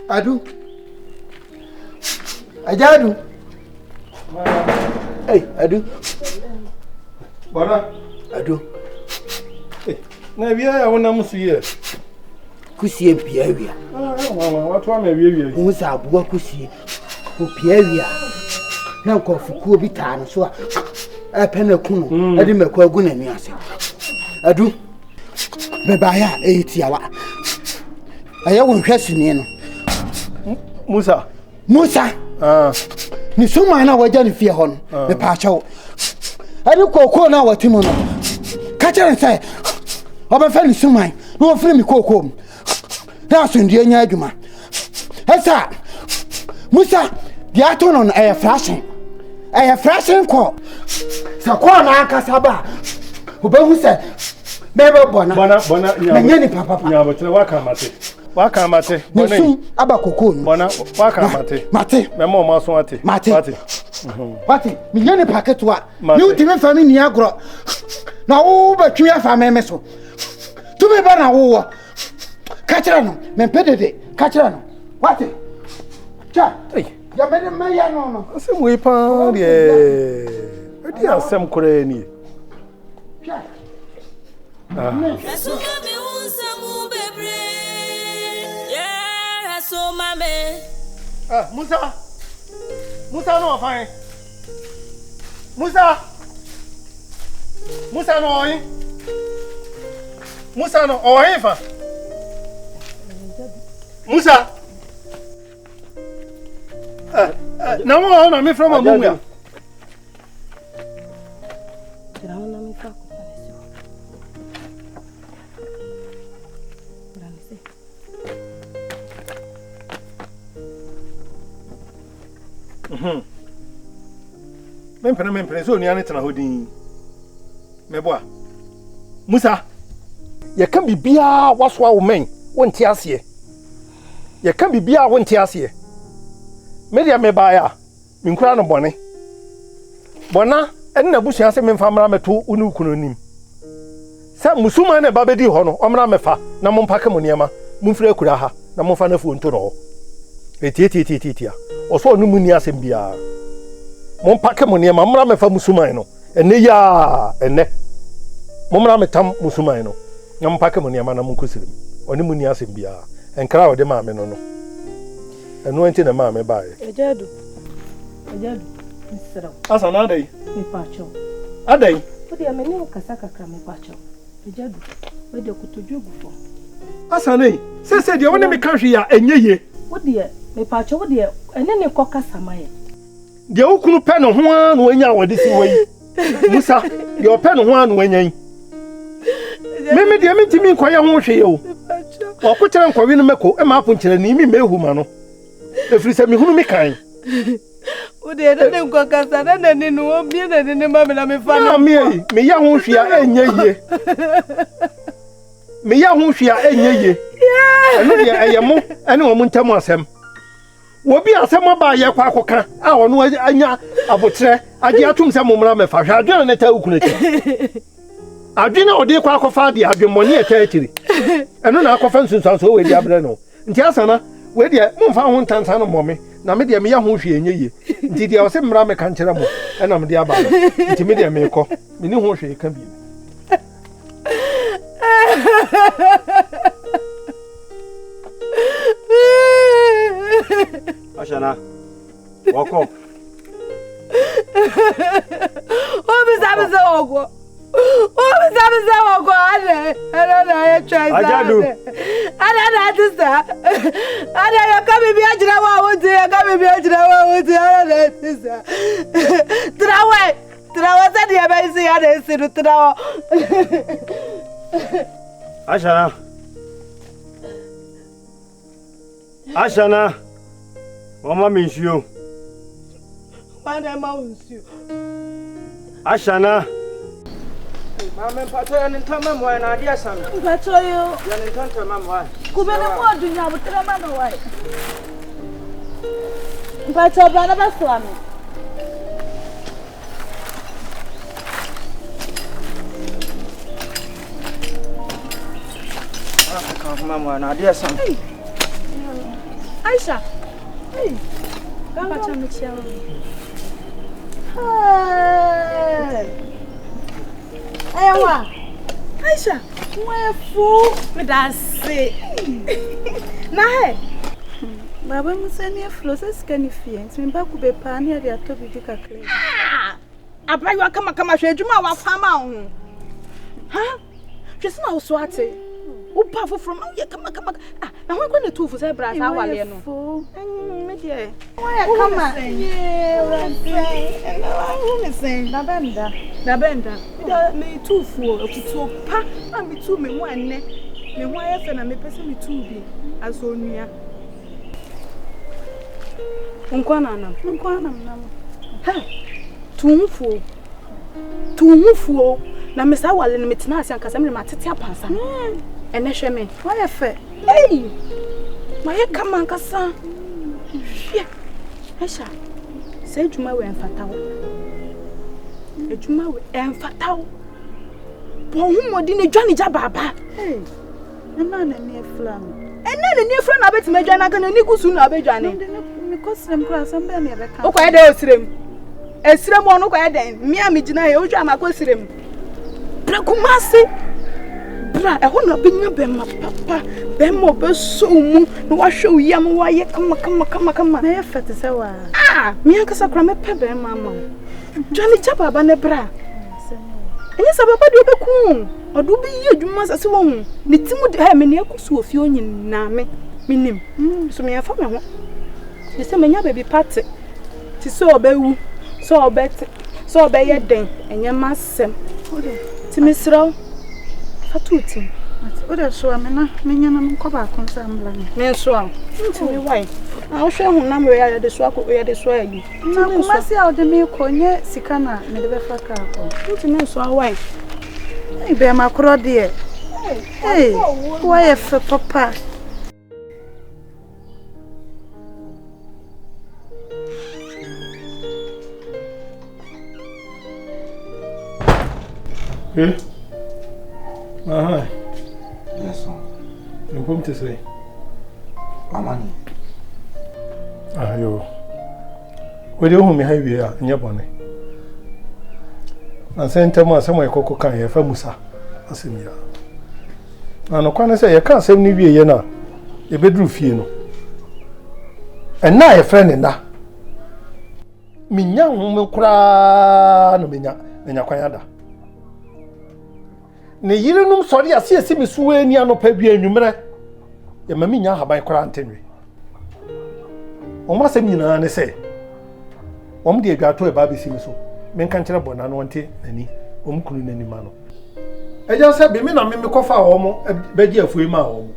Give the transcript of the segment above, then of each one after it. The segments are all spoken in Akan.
Adu. Ajadu. Hey, Adu. Bora. Adu. Na bia ya wona musuye. Kusie pia wia. Mama, watu amewie. Musa abuwa kusie. Ku pia wia. Na nkofukuo bi taa no so a pena kunu. Ade mekwa gu na ni ase. Adu. Beba ya etiawa. Aya won hwesini no. Musa. Ni suma na waja ni fie ho no. Me pa chawo. Ade kokoo na watimo no. Ka chere say obafa ni suma na ofre mi kokoo. Na asundie nya adwuma. Esa Musa dia ato no flashing. Flashing ko. Sa ko na akasa ba. Obahu say bebe bona. Nya ni papa. Nya botre waka mate. Bona aba kokoo no. Bona waka mate. Memo ma so ate. Mate. Nya ni packet wa. Ni utime fa mi ni agro. Na wo ba twi afa meme so. Tu me ba na wo. Kachira no, me pedede. Kachira no. Wate. Cha. Ya me me ya no. Asem we pa de. Edi asem kore ni. Cha. Musa no fine. Musa no oi. Musa no oi fa. Musa. Na mo na me from amuya. Traona me fa ko Mempene so ni ane tena hodin. Meboa. Musa. Ye kan bibia waso a wo men, wonte ase. Ye kan bibia wonte ase. Media meba ya. Minkura no bone. Bona enna busu ase memfa mra meto unu kunu nim. Sa musuma na ba bedi ho no, omra mefa na mompaka muniema. Mumfira akura ha na momfa na fu nto no. Etietietitia. Oso onu muni asem bia. Mompaka muniema mra mefa musuma no. Ene ya ene. Momra metam musuma no. Na mompaka muniema na munkusirim. Oni muni asem bia. Enkra wo de ma me no no. Eno enti na ma me bae. Ejadu. Misra. Asa na dai. Me pacho. Adai. Odi ameni okasa kakra me pacho. Ejadu. We de kutojogu fo. Asa nei. Se de wona me kan hwe ya enyeye. Odi me pacho odi ene ne kokasa maye. De okunu pe no ho an no anya wode si wei. Musa, de o pe no ho an no anya yi. Me de me ntimi nkoye ho hwe ye o. Okwo kire nkwawe no meko e ma apo nkire ni mi mehu ma no. Efiri se mi hunu mi kan. Odi ene kokasa na ne no obi na ne ma me na me fa na me ya ho hwe a enyeye. Me ya ho hwe a enyeye. Eno de ayemo ene wo muntamu asem. Wobi asem aba ye kwa akoka a ono anya abotre age atum se momra me fa hwa adwena ne ta ukuna ti. Adwena odi kwa akofa de adwemoni etatiri. Eno na akofa nsunsan so we di abre no. Nti asana we de momfa ho ntansa no mome na me de me ya ho hwe enyeye. Nti de o se mra me kan kire mo ena me de aba. Nti me de me ko me ni ho hwe ka bi. Ashana. Walk up. Ajadu. Ashana. Mama means you. Ashana. Mama pato ya nintama mwa na adia sana. Pato yo. Ya nintanta mama. Kubele mo dunya butere mama wai. But your brother was swami. Aisha. Hey. Papa Michelle. Hey, what? Aisha, where fool? That's it. Nah, Baba Musani flows as can you fear? Me back will be panny at the top of the clear. Ah, I buy you come, show you my farm. Huh? Just now, swatty. Who powerful from come. Ah, and we're going to two for the brass. How are you? Why come on? Yeah, I'm saying, Nabenda. Me two for to pack and me two me one neck. Me wife and me person me two be as onia. Unkwana nam. Ha! Tumfo. Na me sa wale me tena ase ankasa me matete apansa. Ene hwe me. Why fe? Hey! My come ankasa. Hwe. Esha. Say juma we enfata wo. Ejuma we enfata wo. Bo hu modi ne dwane ja baba. Hey. Ena na ne flam. Na beti me dwane aka na ni kusu na be dwane. Me kosrem kra sam be me be ka. O kwa de osrem. Esrem onu kwa de. Mi a me gina e o dwa ma kosrem. Kumasi bra e hono benya bema papa bema be so mu no wa hwe yam wa ye kama na ye fete se wa mi ankasa kra me pe bema ma dwane cha baba ne bra enye sa baba de obeku odu bi ye adwuma sase wo hu ne timu de ha me ne akusu ofi onyin na me minim so me afa me ho se se menya baby party ti so obewu so obete so obeye den enye masem Timisro Fatuti. What a so amena, Minian Coba Consambla. Men swam. To me, why? I'll show him number where the swap where the swag. Now, must see how the milk on ye, Sicana, Medevaka. To me, so why? I bear my crow, dear. Hey, why a papa? Eh? Aha. Yes, sir. You come to say? Mama. Ah, yo. Where do you me have here in your bonnet? And send them somewhere cocoa can you for Musa. I say, yeah. And no can say, you can't send me here now. A bedroom fee. And now a friend in that. Minya will cry no minya, and your quayada. Ne yire num sori ase me suwe ani anopa bia nwumre ya mami nya haban kora antenwe o ma sem nyina ne se o m de adwato e ba be simi so me nka nkere bona no nte nani o m kunu nani ma no eja se be me na me kofa o mo be di afue ma o mo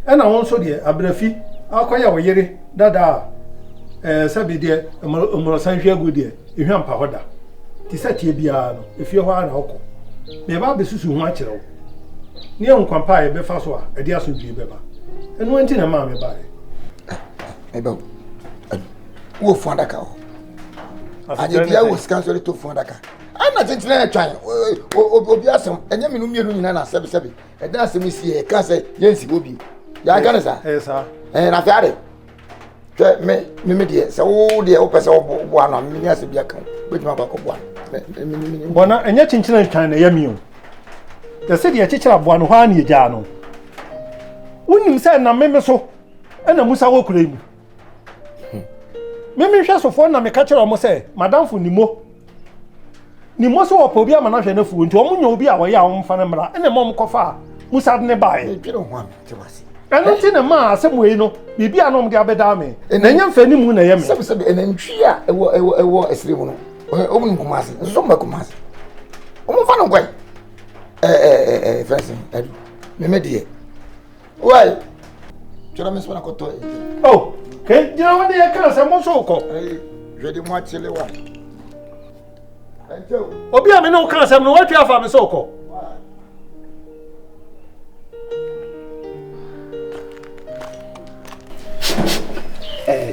e na won so de abrafi akoya wo yire dada se be de omro sanhwe agodi e hwa mpa hoda ti se tie bia no efie ho ana hoko me ba be susu ho akere wo ne enkwampa e be fa so a e de asodwie be ba enu enti na ma me ba e ba wo fu andaka o anye dia wo scansori to fu andaka ana tintina na twan obi asem enye menu mienu nyina na sebe e da asem si e ka se yensi obi ya ka na sa sa na fiare twa me de se wo de wo pese wo bo ano me ni ase bia kan betuma ba ko bo bona enye chinchina twan na yami o de se de chichira bo ano ha na eja no unim se na me so na musa wo kura mu me hwe sofo na me ka kire o mo se madam fu nimo so opo bi ama na hwe na fu nti o mo nya obi a wo ya wo mfa na mra na mo kofa musa ne bae e piro ho am te wase eno ti na ma asem we no bibi anom de abeda me na nya mfa ni mu na ye me sebe enantwi a ewo esire mu no o mu nkumase so mba kumase o mo fa no kwai fancy me die why chora me sona koto oh okay jina wani ya kan se mo so ko je de mo chele wa obi a me no kan se no wa twa fa me so ko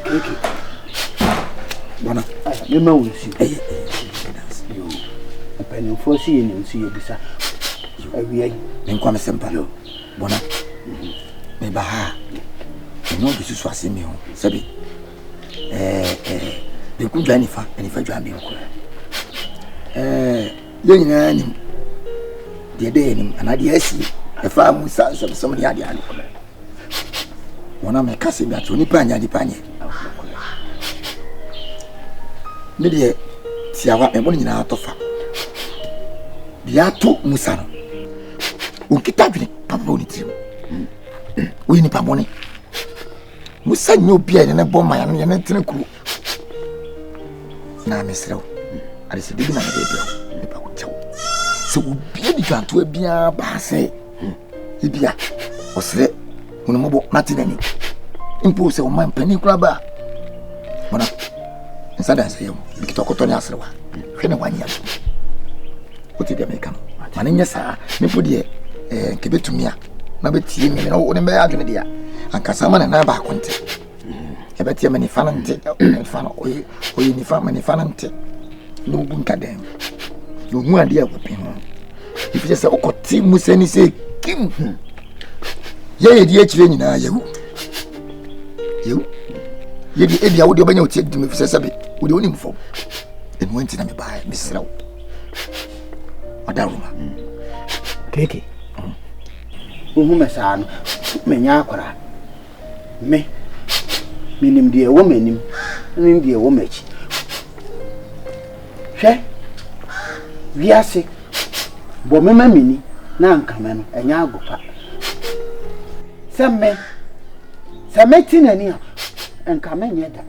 kiki Bona. Me ma wo si. Yo. Open for see you see you bisa. Awie. Nkwa mesempa. Bona. Me ba ha. No bi susu asemi ho. Sabi. Be ku dwa nifa dwa bi ko. Ye nyina ni. De ni anade asi. E fa mu sa some ni ade ade. Bona me kase bi ato ni panya di panye. Me de tiawa me bo nyina atofa. Biato musa no. Ukita dwene papa oni trim. We ni pamone. Musa nyo bia ne bo ma ya ne ne tene kuru. Na mesrew. Ari se bibi na me bia. Me pa ko chew. Se ubia di kanto bia ba se. Ibia. Osre. Uno mobo matinani. Impo se o man pani kura ba. Bona. Nsada se yom. Bikitokoto ni asrewa. Hwene wanya. Oti de meka no. Mane nyesa me podie kebetumia na betie me no wo ne be adwene dia. Ankasa ma na ba akonte. Ebetie me ni fa nte. Fa no oyi ni fa me ni fa nte. No bunka dem. No mu ade akopi ho. Ifi se okoti musani se kim. Ye di echire nyina yewu. Ye di ebia wo de obanya otie di me fi se sabe. Wo de onim fo. Enu anti na me ba me srawo. Adaruma. Keke. Uhu mesano. Menya akwara. Minim die wo manim. Nim die wo machi. Hwe. Wiase. Bo mema mini na ankame no enya agopa. Seme tinani a enkame nyeda.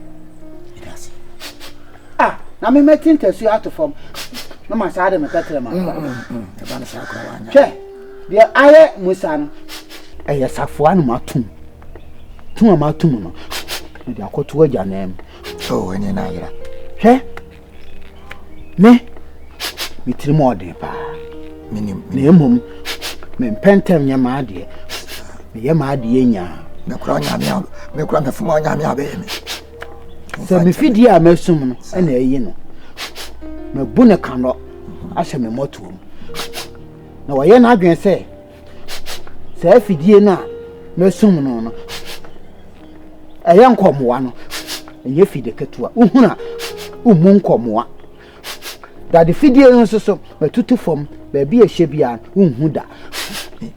Idasi. Na me metin tasu atofom. No ma saade me petre ma. E ba na sa akwa wanya. Hwe. Dia aye musa no. Eye safoa no matum. Tuma matum no. Dia akoto agya na em. Oh, eni na yira. Hwe. Me tirim ode pa. Minim. Na emom me pentem nya ma ade. Me ye ma ade nya. Me kura nya me kura me fuma nya me abe me. Se me fidi a mesum no e na eyi no. Me bu ne kano ahye me moto. Na wo ye na adwen se fidie na mesum no eye nkomoa no enye fide ketua uhuna umu nkomoa da de fidie no so matutu fom ba bi ehye bia unhu da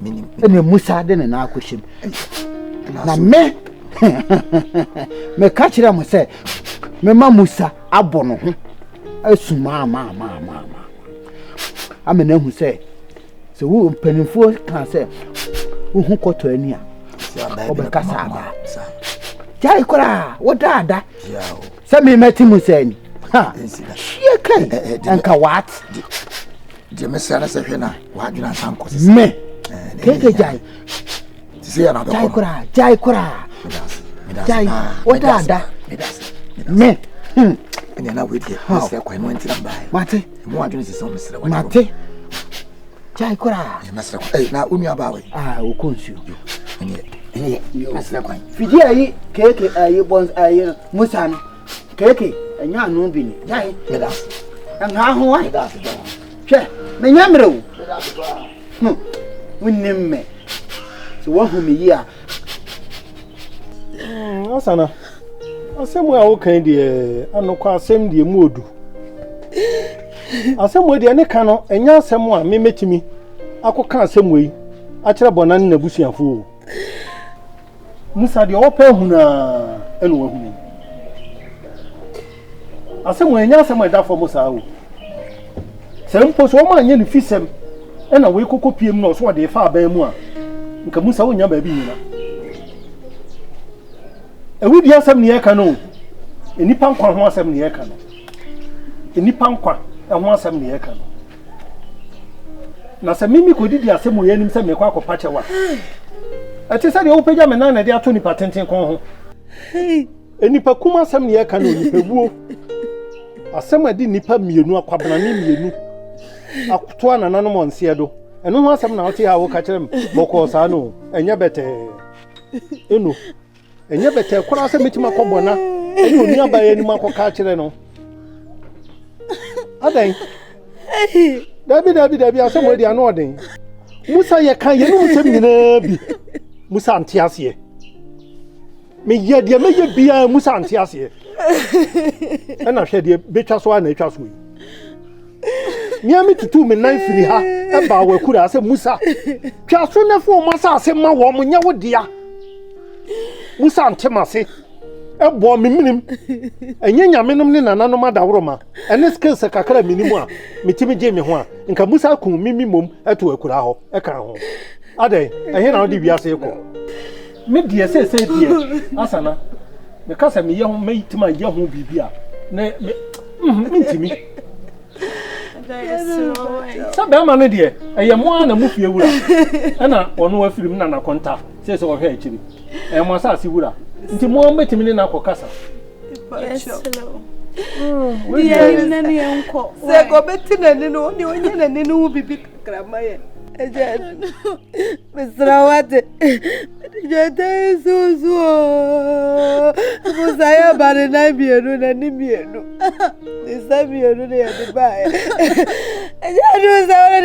Minim. ene musa de na akohyem na me ka kire mo se me ma musa abo no ho asuma ma amena hu se wo mpanimfo kan se uhu koto ani a obekasa aba jai kora wo dada se me meti musani ha shie kai anka what Je me sana se hwena wa adwuna sanko se me keke jai se ya na do jai kora jai wo dada me ene na we die se kwa no ntira mbae mate mo adwuna se so mesere wa mate jai kora mesere na unu aba we okonsio ene mesere kwa fidi ayi keke ayi bons ayi musa no keke enya anu bi ni jai medas nga ho wa medas hwe me nyamre wo wonnim me so wo hu me yi a asana asem a wo kan de anokwa asem de mu odu asem we de ne ka no enya asem a me metimi akoka asem we a kire bonan na busuafo musa de opa huna eno wa hunu asem we enya asem da fo musa o sem po so ma anya ne fisem ena we kokopiem no so de fa aban mu a nka musa wonya ba bi nyina ewudi asem ne yeka no enipa nkwa ho asem ne yeka no enipa nkwa ho asem ne yeka no na se mimi ko didi asem wo yanim se me kwa akopa chewa ati se de wo pagya me na de ato ni patenten kon ho enipa kuma asem ne yeka no nipa buo asem adi nipa mienu akwabana ni mienu akoto anana mo nse do eno ho asem na wo ti ha wo ka kyerem boko sa no enya bete eno enye bete kwara se metima kobona eni oni abaye ni makoka kyere no Adan. Dabi asem we dia no oden. Musa ye kan ye no musem nyina bi. Musa ante ase. Me ye dia me ye bia Musa ante ase. Ana hwe dia betwa so ana etwa so yi. Miami tutu me nan firi ha e ba wa kura ase Musa. Twa so na fo masa ase ma wo mo nya wo dia. Musa ante mase. Ebo miminim enye nyamenom ne nananom adaworoma ene skills kakra minimu a metimi je me ho a nka Musa kun mimimom eto akura ho e kan ho ade ehe na odi biase ko me die se die asana me kasa me ye ho meyitima ye ho bibia ne ntimi sabe ma ne die eye mo na mu fie wura ena ono afirim na konta se se wo hwe akiri e mo asase wura nti mo metimi ne na kokasa yes hello yeah nani enko se go betina ne no ni onye na ne no bibi krama ye eje misrawate jete suzu musaya bare na bienu na ni bienu bienu ne ya de bae eje do sa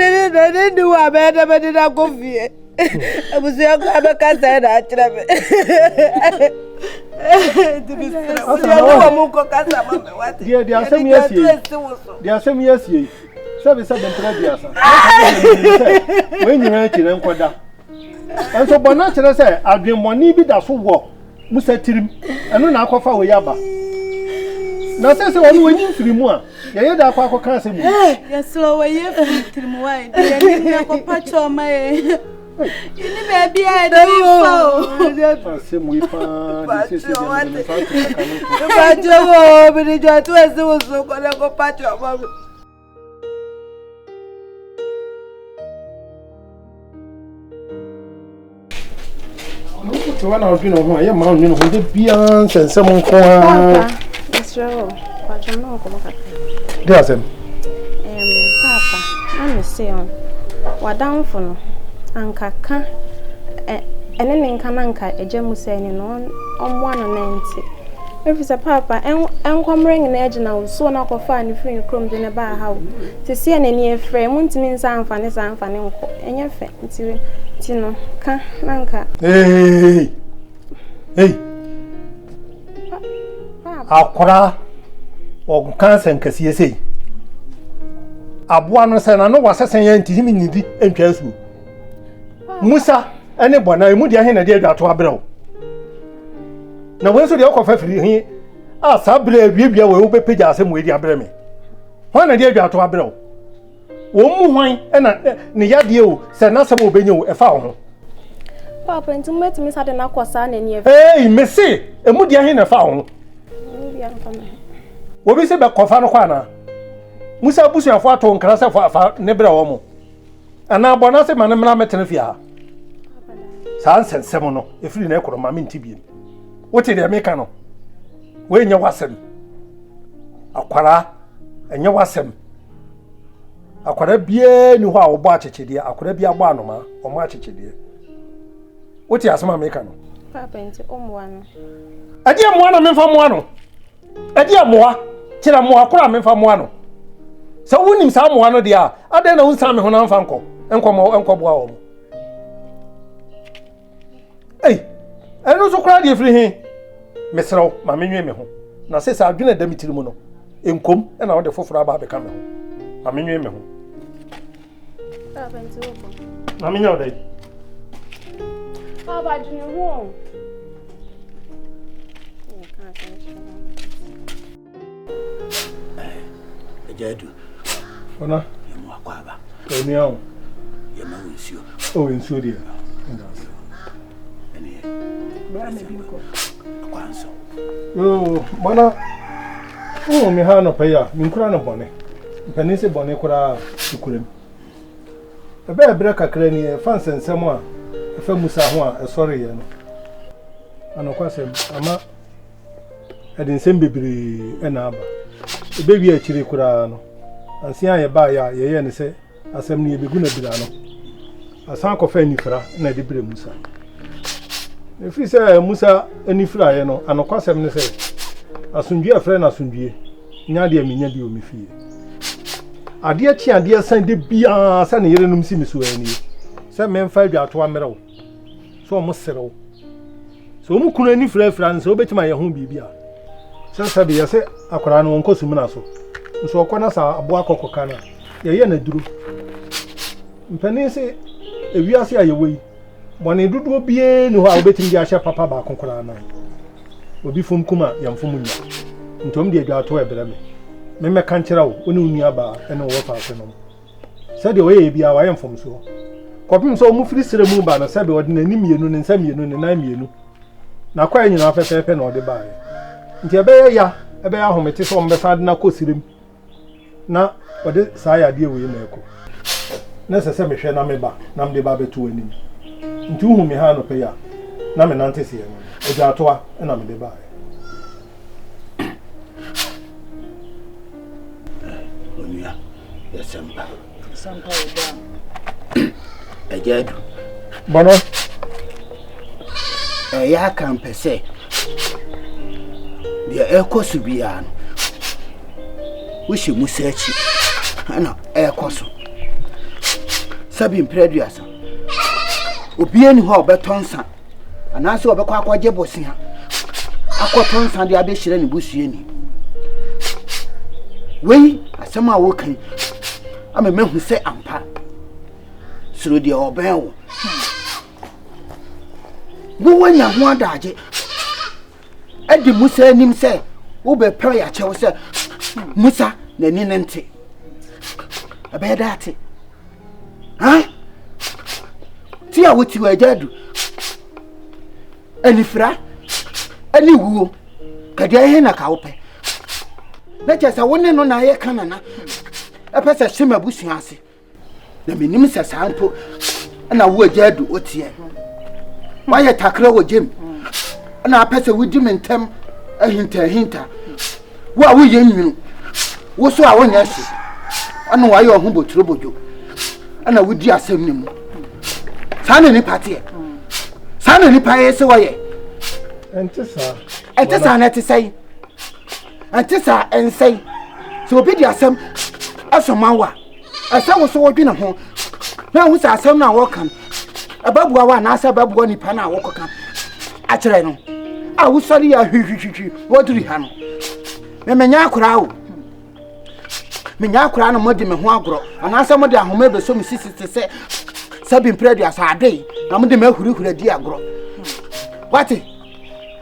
ne ni wa be na kofie abusia ko abeka sa na atrebe Dia asem yesie sabe mpra biasa when you hear chire nkoda enso bona chire se adwenmoni bi da so wo Musa tirim eno na akofa wo yaba na se wonu wani mfiri mu a ye da akwa akoka asem yes wo ye tirim wa ye ni akopa choma ye ini baby I do asem we pa this is ba jowo bi jo to ese wo so ko le ko pa choma so when I was doing I am man you know the bians and some ko yes ro kwa choma ko makata de asem papa I'm saying wadamfo no ankaka ene ne nka nanka eje Musa ni no omwa no nanti efisa papa enkomring na eje na so na kofa ni free krom de ne ba ha te se na ni efre mu ntimi nsa amfane nko enye fe ntiri ti no ka nanka hey akora o kansen kasiye sei aboa no se na no wasesen ya ntimi nidi entwa asu Musa ene bona emu dia he na dia dwato abrɛw na wenso dia okofa firi he a sabre abiebia we obepeja asem we dia abrɛ me ho na dia dwato abrɛw wo mu hwan ena ne yade o se na sɛ obenye o ɛfa ho papa nti metimi sade na kosa na ni hey mesi emu dia he na fa ho wo bi se be kofa no kwa na Musa busuafo ato nkra sɛ fa ne brɛ wo mo ana bona se man mra metene fia san sensem no efiri na ekoro ma menti biem wote de meka no we nya wasem akwara enye wasem akwara bie ni ho a wo bo achechede akwara bia bo anoma o mo achechede wote asema meka no papa nti omwa no ade amwa no memfa moa no ade amwa kira moa kora memfa moa no sa wonim sa moa no dia ade na unsa me ho na mfa enkoboa wo eno so kra de firi he mesrew ma menwe me ho na se sa adwena da mitiri mu no enkom na wo de foforo aba be ka me ho ma menwe me ho papa nti wo na menya odai papa adwene ho Ejadu ona yemu akwaba eni awo yemu nsio o nsio dia eni bra me biko akwanso mana mi ha no paya mi nkura no bone mpani se bone kura ikuram ebe bra kakra ni fa nsensem a fa Musa ho a esore ye no anokwasem ama edin sem bebiri ena aba ebe wi akire kura no ansia ye ba ya ye ne se asem ni ebegu na bira no asan ko fa nifra na de bire Musa efi se Musa anifra ye no anokwasem ne se asundue afre na asundue nya de amenya bi o mefie Adeɛ kyi adeɛ san de bia san yere num si miso ani sɛ memfa adwato amerɛw so ɔmo serew so ɔmo kunu ani frafra nso obetima yɛ ho bibia sɛ sabe yɛ sɛ akora no wonko sumuna so nso ɔkɔ na sa aboa kɔkɔka na yɛ na duro mpani sɛ ewiase ayɛwɔ yi bɔne dodoɔ bie ne hɔ a obetim de ahyɛ papa ba akɔkora na obi fom kuma yamfom nya ntom de adwato ɛbrɛ me meka nkyerɛ wo one unu aba ɛne wo fa ase no sɛ de oyɛ bia wa yɛmfom so kɔpem sɛ ɔmo firi sere mu ba na sɛ de ɔde n'ani mienu ne nsa mienu ne nan mienu na kwa nyina fɛfɛɛfɛ na ɔde bae nti ɛbɛyɛ ya ɛbɛyɛ ahomete sɛ ɔmo bɛsa de na kɔ sirem na ɔde saa yadeɛ wei na ɛkɔ na sɛ mehwɛ na meba na mde ba bɛto anim nti uhu me ha no pɛ ya na me nante se no adwato a na mede bae Onia yasempa oda ejedu bono ya kan pese dia ekosu bia no wo hye musachi ana ekosu sabi mpreduasa obi ani ho obetonsa anase obekọ akọje bosia akọtonsa de abehire ne busuani wei asɛm a wokan ama mehu sɛ ampa suro de ɔbɛn wo wo wanya ho adagye adi musa anim sɛ wo bɛpɛ ya kyɛw sɛ musa n'ani ne nte ɛbɛyɛ daate ha ti a woti wa jadu anifra ani wuo kade ahe na ka wo pɛ na kyesa wone no na ye kanana epese hima busuan ase na menim se sampo na wo agadu otie waye takra wo gem na apese wudi mentem ahinta wo a wo ye nwunu wo so a wonya se ana waye ohun boturo bojo ana wudi asem ni mu sana ni patie sana ni paye se waye entesa na te sai antisa ensei so obi di asem asomawa asa wo so wodwene ho na hu sa asem na wo kan ababua wa na asa babua nipa na wo kokan a kire no a wo sori ya hwihwihwi woduri ha no me menya akora wo menya akora no modi me ho agoro ana asa modi ahoma be so mi sisi se sabi mpredu asa adei na modi me hurihura di agoro wati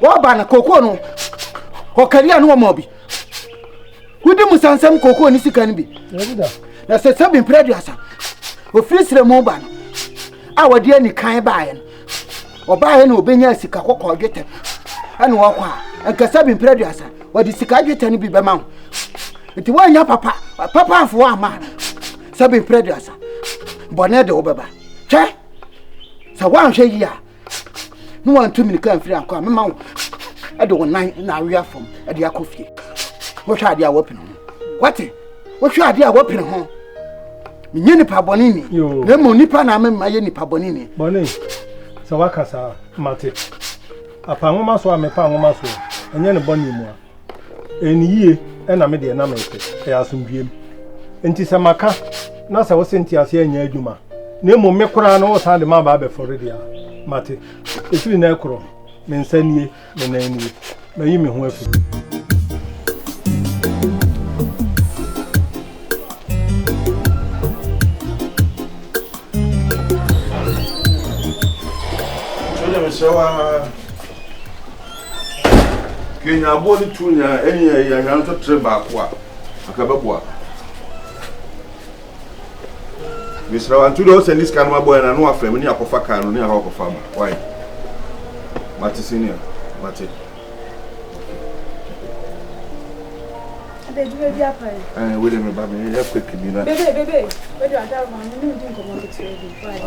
wo ba na kokoo no kokari anu mo bi wudi musansam kokoo ni sika ni bi na se sabi mpredu asa o frisire mo ba no a wodi ani kan baaye no obaaye no obenya sika kokoo dwete ana wo kwa enka sabi mpredu asa wodi sika dwete ni bi be ma ho nti wanya papa afo ama sabi mpredu asa bone de wo beba che sa wan hwe yi a no wan to minika mfiri akwa me ma wo ade wo nan na awia fom ade akofie wo hwa ade a wo pene ho wate wo hwa ade a wo pene ho menye nipa bone ni na mo nipa na me maye nipa bone ni bone sa wakasa mate apa nwoma so amepa nwoma so enye ne bone mu a eniye na me de na me pe ya asomdwiem enti se maka na sa wo senti ase anya adwuma na mo me kora na wo sa de ma ba be for dia mate efiri na ekro me nsanie me nanie na yi me ho afi Shawa Kenya boni tunya eni ya nyanto treba kwa akababwa Mr. Wantudo send this kind of boy na no afem ni akofa kan no ni akofa ba why Mati senior Mati Ade juwe bi apa we dem ba me ya quick bi na bebe we do adar ma no ndi nkomo biti why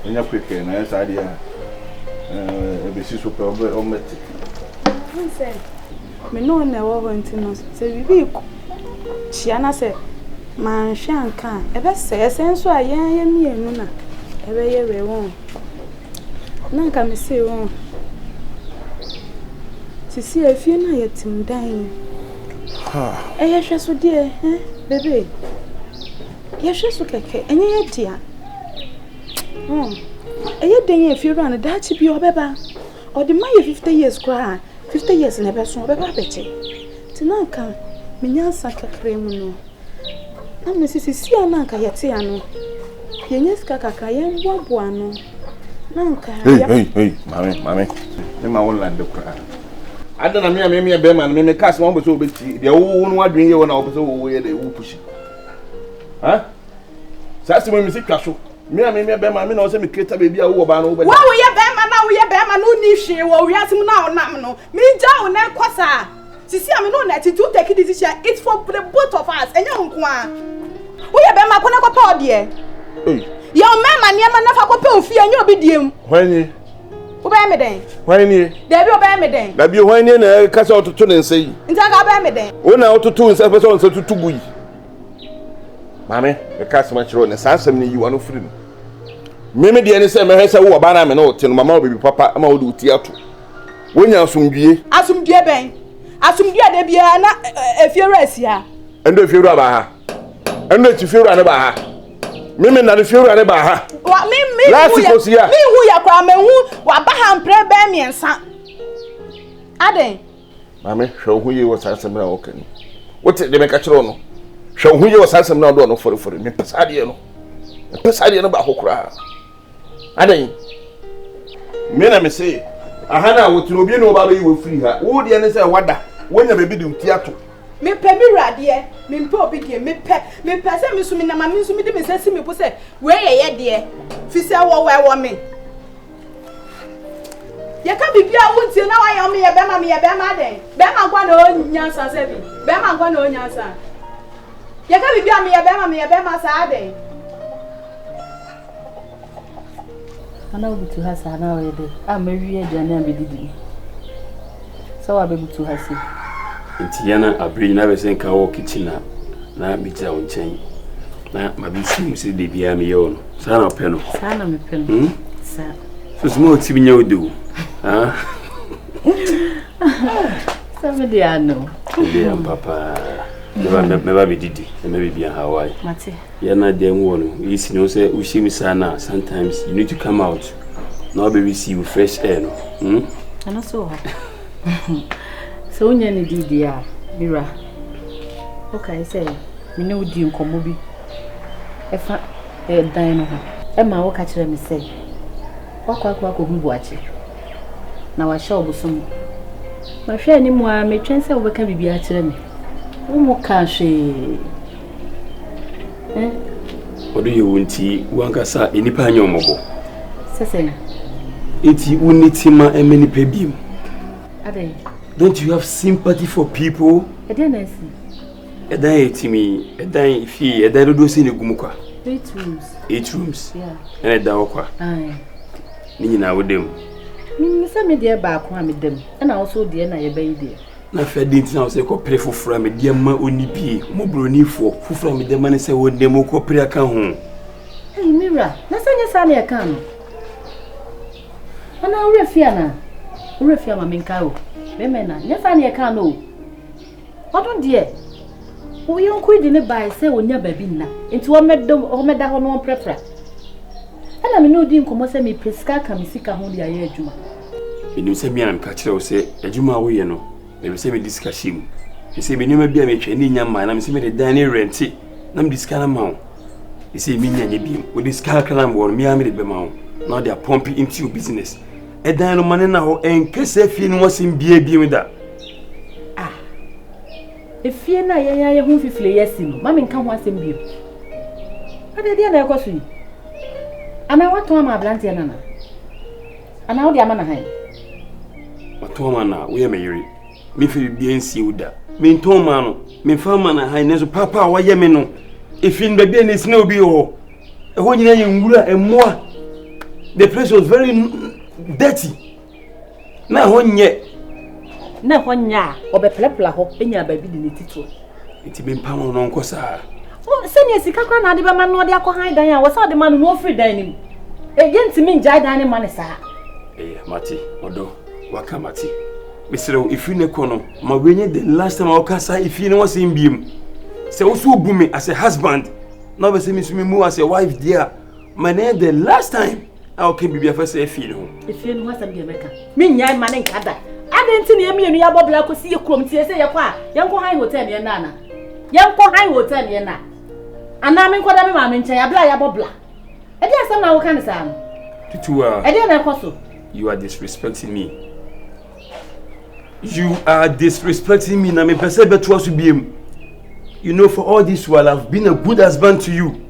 Enya quick na ya sadi ya ebisi super ometi Nse me no na wo wanti no se bibi chia na se man hwe anka ebe se senso a yen mienu na ebe ye we won na nka me se won sisi afie na yetim dan Yes, so dear, baby. Yes, so keke. And ye dear. A day if you run a Dutch be your beba. Or the my 50 years cry. 50 years in a person of a baby. Tinanka, Minyan Saka Cremuno. And Mrs. Sianaka Yatiano. Yenes Kaka, young Wabuano. Nanka. Hey, mammy. In my own land of cry. I don't know, me a bearman, me cast one was so big. The old one drink you and I'll where they will push it. Huh? That's the way we see castle. Me and me a bearman, me also me cater baby over ban over. What we a bearman now? We a bearman, no niche, or we have now, me down, and Quassa. See, I'm no net to take it this year. It's for the both of us, and young one. We a bearman, Conaco Podier. Young man, never never go fear and you'll be dim. When you obey me then. When you There be obey me then. that be when you cast out to turn and say, Intaga me then. when out to two and 7 persons to 2 buoy. Mammy, the cast much road and Sansom, you are no free. Mimi the NSM has a war banner and till Mamma baby papa, I'm all do theatre. When you are soon be, Asum dear Ben. Asum dear de Biana, if you're here. and if you're about her, and let you feel about her. Mimi na feel about her. What me Last was here. Me who ya kwa me who wa ba ham pre be me nsa. Aden. Mammy, show who you was handsome now, okay. What's it, they make a chrono? Show who you was handsome now, don't know for me. Passadiano. Passadiano about who cry. Aden. Men, I say, I had out to know about you will free her. Who the answer what that? When you baby do theatre. Me pe mi radie, me pe obidie, me pe se me sumi na ma me sumi de me se me po se we ye de. Fi se wo me. Ye ka bibia wontie na wa ye me ye be ma den. Be ma gwa na onyansa se bi. Be ma gwa na onyansa. Ye ka bibia me ye be ma sa den. Ana obutu ha sa na we de. A me wi aduane abedidi. So wa be butu ha si. Intiana abri na be sen ka wo kitchen na bi ja won chen na ma bi sim se de bia me yo no sa na pe no Sa na me pe no sa so smo ti bi nya odo ah sa me dia no de am papa me ba bi didi me be bia Hawaii mate ya na dem wo no you see no say we shim sa na sometimes you need to come out now be receive fresh air no ana so so unya ni didi ya mira okay say me no di nkomo bi efa dan no e ma wo ka kire me say wakwa ko hu achi na wa sha obusom ma hwe ni mu a me twen say wo beka bibia kire me wo mo ka hwe odo ye wonti wanka sa enipa anya omogo sese eti unitima emenipa biem ade. Don't you have sympathy for people? I didn't see. Edan etimi, edan fi, edan do se ne gumukwa. 8 rooms. 8 rooms. Yeah. And edan okwa. Aye. Ni nyina wodem. Me say me dey ba ko am dem. And also dey na ye bayi dey. Na fe dey ntina say ko pre fofura me dey ma onipie, mo broni fo, fofura me dey ma ne say wodem ko pre aka ho. Hey Mira, na sanya sa na ye kan. Ana ure fia na. Ure fia ma menka o. Memena, nyesa na ye kan no. Odun de. Wo yon ku di ne bai say onya baby na. Enti wo meda ho no prefra. Ana me no di nkomo say me peska ka me sika ho de aye adwuma. Enim say me am ka kire wo say adwuma wo ye no. Me say me discussion. Me say me nyama bia me twa ni nyama na me say me de dan ne rent. Na me discuss na ma wo. Me say me nya bi. Wo discuss kana mo me am de be ma wo. Now they are pumping into your business. Edan no mane na ho enkese fie no wasim bia bi da. Ah. Efie na ye hu fifile yesi no. Ma me nka ho asem bi. Ade dia na ekoso yi. Ana wato ama blantie na na. Ana wo dia ma na han. Wato ama na wo ye meyiri. Me fi bia nsi uda. Me nton ma no. Me fa ma na han nezo papa wa ye me no. Efi no bia na sina obi ho. Eho nyina ye nwura emoa. The place was very dirty. Na honye obeplepla ho enya ba bi de netito. Enti be mpa no nko saa. O senya sika kwa na de be ma no de akohan dan ya wo sa de ma no free dan nim. E je ntimi njai dan ne ma ne saa. Mati, odo, waka mati. Mr. If you nekono, my winning the last time I can say if you know what's in beam. Say also boom me as a husband. Now we say Miss Mimu as a wife dear. My name the last time I can be first say if you know. If you know what's in America. Me nyai man in Kada. I didn't see me and you about black see you come to say your pa. Young high hotel near Nana. Young high hotel near Na. And I'm in Kodami Mam in Chayabla Bobla. I guess I'm now kind of Sam. I didn't know. You are disrespecting me. You are disrespecting me. Na me person better to be him. You know, for all this while I've been a good husband to you.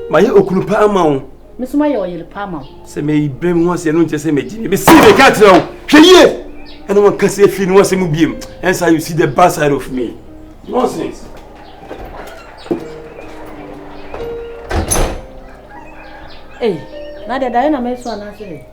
My okunupa amount. Miss Maya or your palm. Say me blame once and don't just say me. Me see the cat now. Here. And no one can say feeling once and be him. Hence how you see the bad side of me. Nonsense. Hey, now the Diana makes one answer.